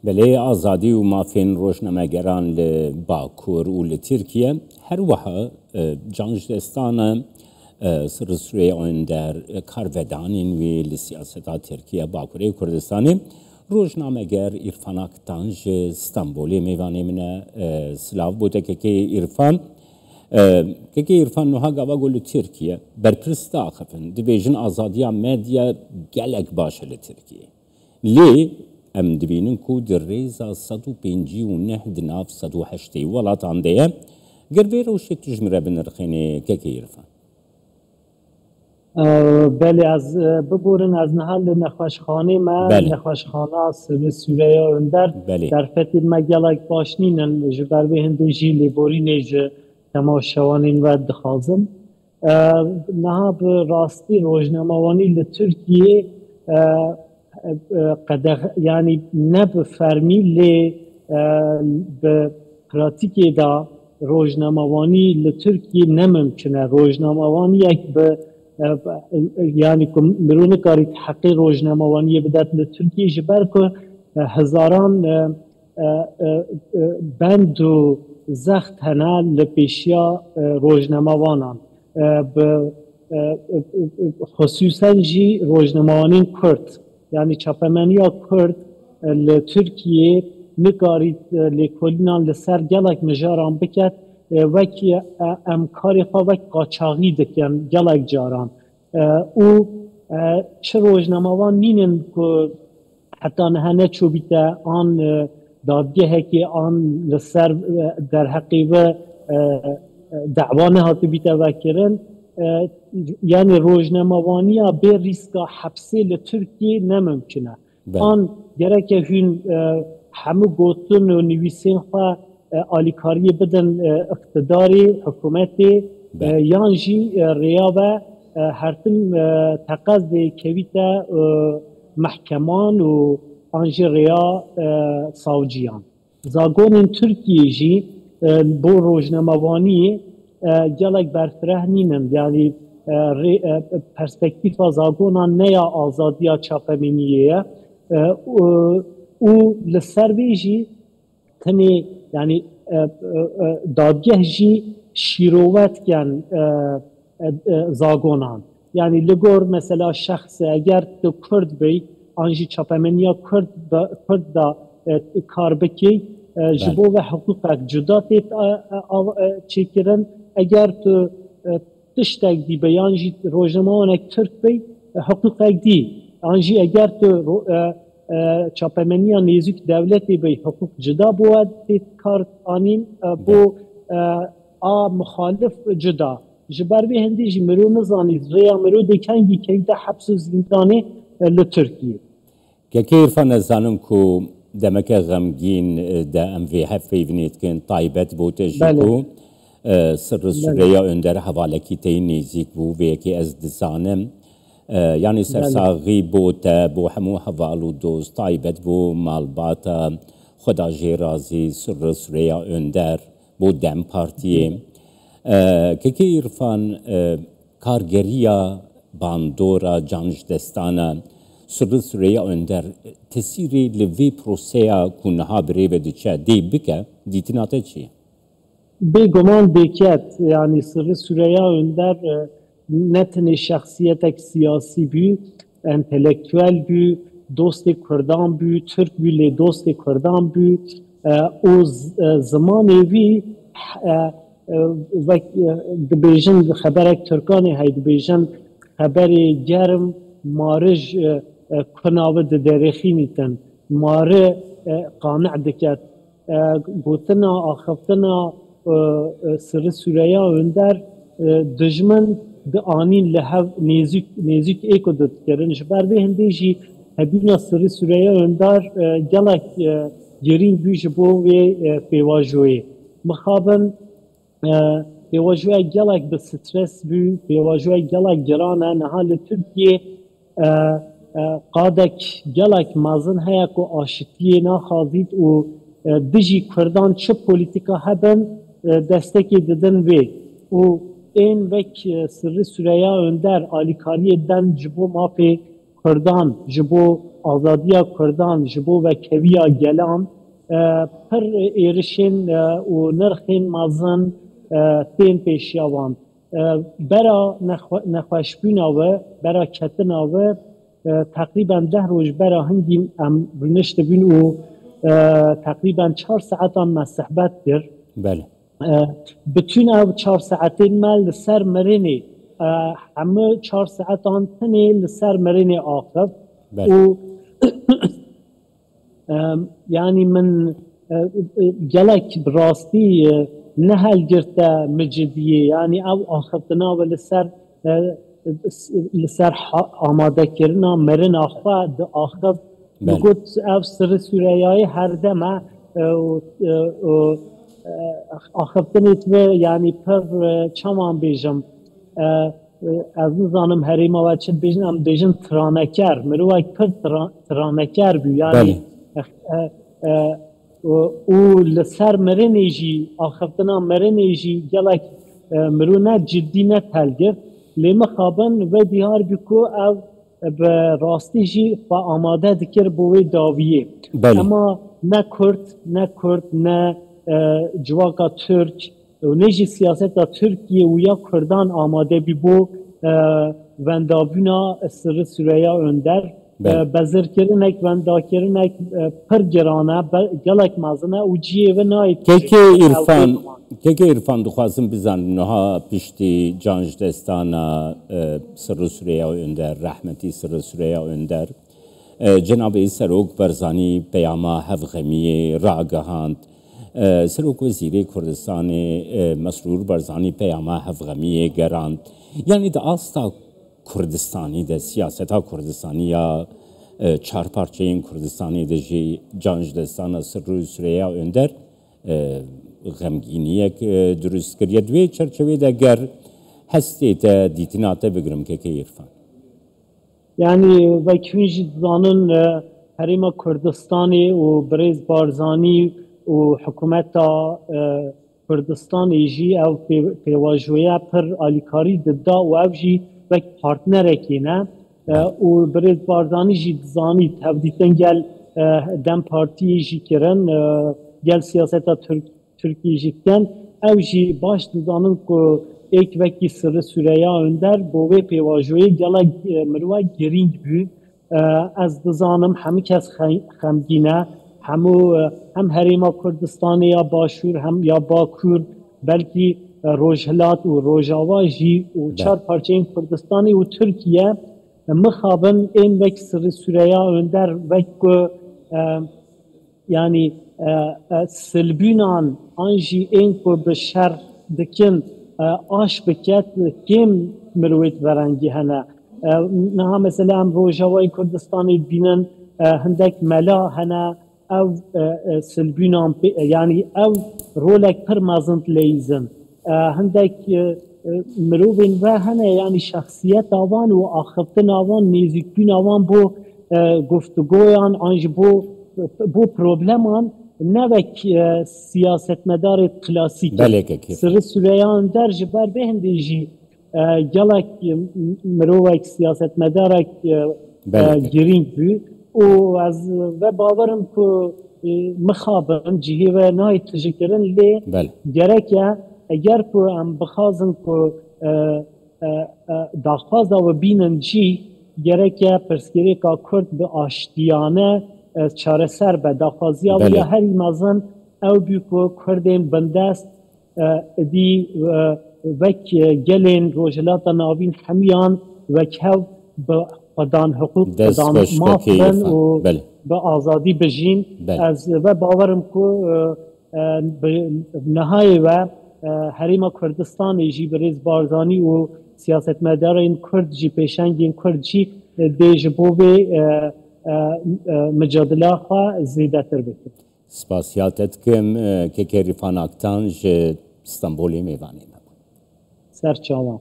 بله آزادی و مافین روشنامه‌گران لباکور و لترکیه هر وها جانشدستان سرسوی آن در کارودانین و لسیاستا ترکیه باکوری کردستانی روشنامه‌گر عرفان اکتانج استانبولی میوانی من سلاو بوده که عرفان نوها گاوا گل ترکیه برپرست آخفن دبیجن آزادی مدیا گلک باشه لترکیه لی ام دبینن کو در ریزا 159 دناف 108 ولاتان دیه گربیر و شت تجمره بنرخینه که عرفان بله از ببورن از نهال نخوشخانه ما نخوشخانه سوریه اندر در فتیر مگلک باشنینن جبر به هندو جی لیبوری نیج تماشاوانین و دخازم نها به راستی روزنامه‌وانی لترکیه یعنی نه به فرمی لی به پراتیکی دا روزنامه‌وانی لترکیه نممکنه روزنامه‌وانی یک به یعنی که مرونه کاری تحقیق روزنامه‌وانی بدات لترکیه جبر که هزاران بند و زخت هنه لپیشیا روزنامه‌وانان خصوصا جی روزنامه‌وانی کرد یعنی چاپمنیا کرد لترکیه نکارید لکولینان لسر گلک مجاران بکد وکی امکاری خواه وکی قاچاقی دکن گلک جاران او چه روزنامه‌وان نینن که حتی نهانه چو بیتا آن دادگه که آن لسر در حقیقه دعوانه هاتی بیتا وکرن یعنی روزنامه‌وانی به ریسکا حبسی لترکیه نممکنه آن گره که هون همه گوتن و نویسین خواه آلیکاری بدن اقتداری حکومتی یانجی ریابه هرتن تقاضی کویتا محکمان و آنجی ریا ساوجیان زاگون ترکیه جی بو روزنامه‌وانی گلک برفره نینن یعنی پرسپکتیف زاگونان نیا آزادیا چاپمینیه او لسر بیجی تنی یعنی دادگه جی شیروت کن زاگونان یعنی لگور مثلا شخص اگر تو کرد بی آنجی چاپمنیا کرد دا کار بکی جبو و حقوقک جدا تیت چیکرن اگر تو تشتک دی بیانجی روزنامه‌وانک ترک بی حقوقک دی آنجی اگر تو چاپمنیا نیزوک دولتی بی حقوق جدا بود تیت کار آنین بو مخالف جدا جبر به هندی جی مرو نزانی ریا مرو دکنگی که ایتا حبس و زندانه لترکیه که عرفان نزانم که دمک غمگین دا ام وی هفه ونید کن طایبت بوده جیکو سر سوریا اندر حوالکی تی نیزیک بو و یکی از دزانم یعنی سرساغی بوده بو همو حوالو دوز طایبت بو مالباتا خدا جیرازی سر سوریا اندر بو دم پارتیه که عرفان کارگریا باندورا جانشدستانا سر سوریا اندر تسیری لوی پروسیا کنها بری و دچه دی بکه دیتناته چیه؟ بگمان بکت یعنی سر سوریا اندر نتن شخصیتک سیاسی بی انتلیکتوال بی دوست کردان بی ترک بی لی دوست کردان بی او زمانی بی دبیجن خبرک ترکانی های دبیجن خبر گرم مارج کناوه درخی نیتن ماره قانع دکت گوتنا آخفتنا سر سوریا اندر دجمن ده آنین لحو نیزیک ایکو داد کرن جبر به هنده جی هبینا سر سوریا اندر گلک گرین بیش بو و پیواجوی مخابن پیواجوی گلک به سترس بو پیواجوی گلک گرانه نهال ترکیه قادک گلک مازن هیا کو آشتیه ناخازید و دجی کردان چه پولیتیکا هبن دستکی ددن وی و این وک سر سوریا اندر آلیکاری دن جبو مافی کردان جبو آزادیا کردان جبو و کویا گلام پر ایرشین و نرخین مازن تین پیشیوان برا نخوشبینا و برا کتنا و تقریبا 10 روز برا هنگی رنشت بین و تقریبا 4 ساعتان مسحبت در بله بتون او 4 ساعتین مال لسر مرینی همه 4 ساعتان تنی لسر مرینی آخر و يعني من جلك براستي نهل جرتا مجدية يعني او آخفتنا ولسر آماده کرنا مرن آخفا آخف بقول او سر سورياي هر دمه آخفتنی تو يعني پر چمان بیجم از نظانم هریما و چه بیجم بیجم ترانکر مروای پر ترانکر بی يعني و لسر مرنیجی آخفتنا مرنیجی جلک مرونه جدی نتلگرد لیمه خوابن و دیار بکو او براستیجی و آماده دکر بوی داویه اما نه کرد نه جواکا ترک و نجی سیاست ترکیه و یا کردان آماده بی بو وندابونا سر سوریه اندر بزر کرنک وندا کرنک پر گرانه گلک مازنه و جیه و نایت که عرفان دخواستم بزنم نها پشتی جانج دستانا سر سوریه اندر رحمتی سر سوریه اندر جناب سروک برزانی پیاما هفغمیه راگهاند سروک وزیر کردستان مسرور برزانی پیاما هفغمیه گراند یعنی دا آستا کردستانی ده سیاست ها کردستانی یا 4 parça این کردستانی ده جی جانج دستان سر سوریه اندر غمگینیه درست کریه دوی چرچوی ده گر هستی تا دیتیناته بگرم که عرفان يعني وكوينج زانن هريما كردستاني وبريز بارزاني وحكومتا كردستان يجي او في واجوية پر آليكاري ضدا وابجي وك بارتنركينا وبريز بارزاني جي زاني تبديتن جل دم بارتي يجي كرن جل سياستا تركي يجي كن او جي باش زانن كو ایک وکی سر سوریه اندر بوی پیواجوی گلا مروه گرینگ بو از دزانم همه کس خمگینه هم هریما کردستانی یا باشور هم یا باکور بلکی روجهلات و روجاواجی و 4 parça این کردستانی و ترکیه مخابن این وک سر سوریه اندر وک yani سلبینان آنجی این کو بشر دکن آش بکت کم مرویت برنگی هنه نه مثلا هم روجاوای کردستانی بینن هندک ملا هنه او سلبینان یعنی او رولک پر مازند لیزن هندک مروین و هنه یعنی شخصیت آوان و آخفتن آوان نیزیکبین آوان بو گفتگویان آنج بو پروبلمان نوک سیاست مدار کلاسیک سر سوریان در جبر بهندیجی جلک مروک سیاست مدارک گرینگ بی و از و باورم که مخابن جهی و نای تجکرن لی گرکه اگر که ام بخوازن که داخوازا و بینن جی گرکه پرسگیری که کرد به آشتیانه چاره سر به داخوازی و یا هری مازن او بیو کردین بندست دی وک گلین روجلات ناوین همیان وک هاو به قدان حقوق قدان مافن و به آزادی بجین از و باورم که نهای و هریما کردستان جی بریز بارزانی و سیاست مدار این کرد جی پیشنگ این کرد جی دیج بوبه مجادله خواه زیده تر بکن سپاسیاتت کم که که رفان اکتان جه استانبولی میوانی سر چاوان